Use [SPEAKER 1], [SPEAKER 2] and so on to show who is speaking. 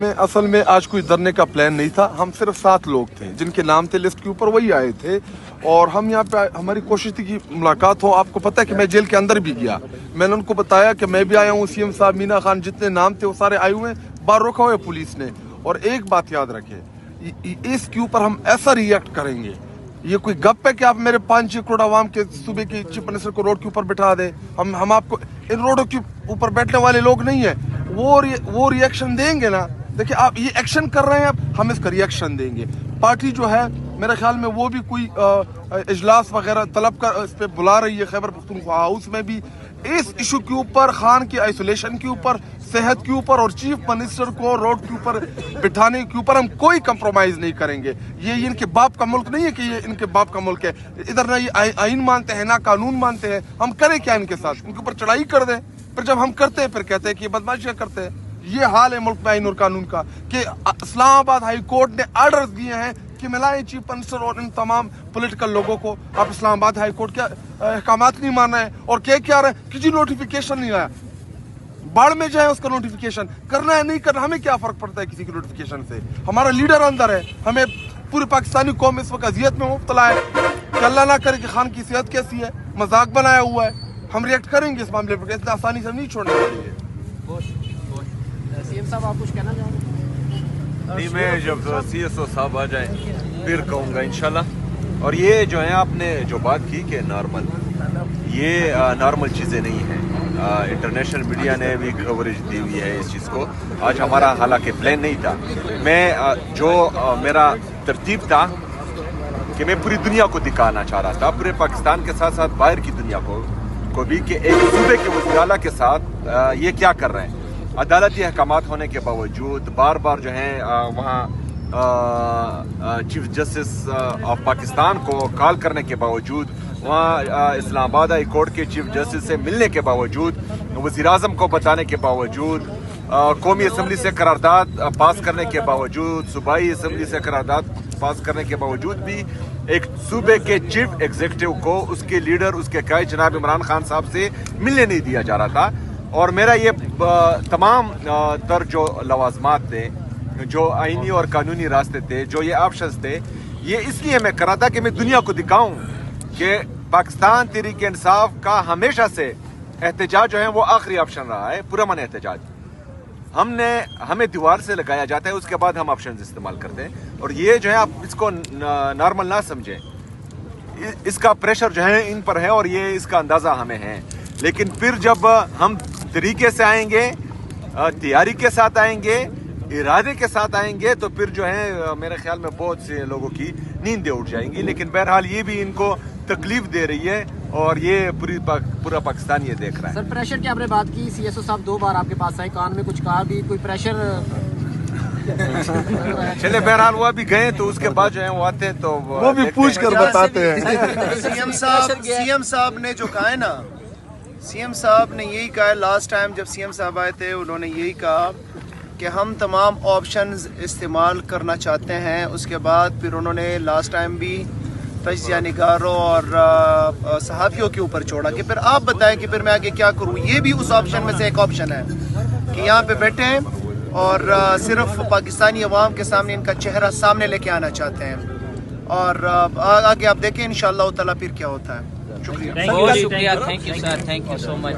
[SPEAKER 1] में असल में आज कोई डरने का प्लान नहीं था। हम सिर्फ 7 लोग थे जिनके नाम थे लिस्ट के ऊपर, वही आए थे। और हम यहाँ पे हमारी कोशिश थी कि मुलाकात हो। आपको पता है कि मैं जेल के अंदर भी गया, मैंने उनको बताया कि मैं भी आया हूँ। सीएम साहब, मीना खान, जितने नाम थे वो सारे आए हुए हैं। बाहर रोका हुआ है पुलिस ने। और एक बात याद रखें, इसके ऊपर हम ऐसा रिएक्ट करेंगे, ये कोई गप है कि आप मेरे 5-6 करोड़ आवाम के सूबे के चीफ मिनिस्टर को रोड के ऊपर बिठा दे। हम आपको इन रोडों के ऊपर बैठने वाले लोग नहीं है। वो रिएक्शन देंगे ना। देखिए, आप ये एक्शन कर रहे हैं, हम इसका रिएक्शन देंगे। पार्टी जो है मेरे ख्याल में वो भी कोई इजलास वगैरह तलब कर इस पे बुला रही है। खैबर पख्तूनख्वा हाउस में भी इस इशू के ऊपर, खान की आइसोलेशन के ऊपर, सेहत के ऊपर और चीफ मिनिस्टर को रोड के ऊपर बिठाने के ऊपर हम कोई कंप्रोमाइज नहीं करेंगे। ये इनके बाप का मुल्क नहीं है कि ये इनके बाप का मुल्क है। इधर ना ये आइन मानते हैं ना कानून मानते हैं। हम करें क्या इनके साथ? इनके ऊपर चढ़ाई कर दें। फिर जब हम करते हैं फिर कहते हैं कि ये बदमाशियां करते हैं। ये हाल है मुल्क में आइन और कानून का कि इस्लामाबाद हाई कोर्ट ने आर्डर्स दिए हैं कि मिलाएं चीफ मिनिस्टर और इन तमाम पॉलिटिकल लोगों को। आप इस्लामाबाद हाई कोर्ट के अहकामात नहीं मान रहे हैं और क्या रहे हैं? किसी नोटिफिकेशन नहीं आया। बाढ़ में जाए उसका नोटिफिकेशन करना है नहीं करना, हमें क्या फर्क पड़ता है किसी के नोटिफिकेशन से? हमारा लीडर अंदर है। हमें पूरी पाकिस्तानी कौम इस वक्त अजियत में मुब्तला है कि अल्लाह ना करे कि खान की सेहत कैसी है। मजाक बनाया हुआ है। हम रिएक्ट करेंगे इस मामले पर, इतना आसानी से नहीं छोड़ने वाले।
[SPEAKER 2] सीएम साहब, आप कुछ कहना चाहोगे?
[SPEAKER 3] नहीं, मैं जब CSO साहब आ जाए फिर कहूँगा इंशाल्लाह। और ये जो है आपने जो बात की कि नॉर्मल, ये नॉर्मल चीज़ें नहीं हैं। इंटरनेशनल मीडिया ने भी कवरेज दी हुई है इस चीज़ को। आज हमारा हालांकि प्लान नहीं था। मैं मेरा तरतीब था कि मैं पूरी दुनिया को दिखाना चाह रहा था, पूरे पाकिस्तान के साथ साथ बाहर की दुनिया को भी, कि एक सूबे के वज़ीर-ए-आला के साथ ये क्या कर रहे हैं। अदालती अहकामात होने के बावजूद बार बार जो है वहाँ चीफ जस्टिस ऑफ पाकिस्तान को कॉल करने के बावजूद, वहाँ इस्लामाबाद हाई कोर्ट के चीफ जस्टिस से मिलने के बावजूद, वज़ीर-ए-आज़म को बताने के बावजूद, कौमी असम्बली से करारदाद पास करने के बावजूद, सूबाई असम्बली से करारदाद पास करने के बावजूद भी एक सूबे के चीफ एग्जीक्यूटिव को उसके लीडर, उसके कायद जनाब इमरान खान साहब से मिलने नहीं दिया जा रहा था। और मेरा ये तमाम तर जो लवाजमात थे, जो आईनी और कानूनी रास्ते थे, जो ये ऑप्शंस थे, ये इसलिए मैं कर रहा था कि मैं दुनिया को दिखाऊं कि पाकिस्तान तहरीक इंसाफ का हमेशा से एहतजाज जो है वो आखिरी ऑप्शन रहा है, पुरअमन एहतजाज। हमें दीवार से लगाया जाता है, उसके बाद हम ऑप्शन इस्तेमाल करते हैं। और ये जो है आप इसको नॉर्मल ना समझें, इसका प्रेशर जो है इन पर है और ये इसका अंदाज़ा हमें है। लेकिन फिर जब हम तरीके से आएंगे, तैयारी के साथ आएंगे, इरादे के साथ आएंगे, तो फिर जो है मेरे ख्याल में बहुत से लोगों की नींदें उठ जाएंगी। लेकिन बहरहाल ये भी इनको तकलीफ दे रही है और ये पूरा पाकिस्तान ये देख रहा है।
[SPEAKER 2] सर, प्रेशर की आपने बात की, CSO साहब 2 बार आपके पास आए, कान में कुछ कहा भी, कोई प्रेशर?
[SPEAKER 3] चले, बहरहाल वो अभी गए तो उसके बाद जो है वो आते हैं तो
[SPEAKER 1] वो भी पूछ कर बताते हैं।
[SPEAKER 4] सीएम साहब ने जो कहा है ना, सीएम साहब ने यही कहा है। लास्ट टाइम जब सीएम साहब आए थे उन्होंने यही कहा कि हम तमाम ऑप्शंस इस्तेमाल करना चाहते हैं। उसके बाद फिर उन्होंने लास्ट टाइम भी तजिया निगारों और सहाफ़ियों के ऊपर छोड़ा कि फिर आप बताएं कि फिर मैं आगे क्या करूं। ये भी उस ऑप्शन में से एक ऑप्शन है कि यहाँ पे बैठे और सिर्फ पाकिस्तानी अवाम के सामने इनका चेहरा सामने लेके आना चाहते हैं। और आगे आप देखें इंशाअल्लाह ताला फिर क्या होता है। शुक्रिया।
[SPEAKER 5] बहुत शुक्रिया। Thank you sir, thank you so much.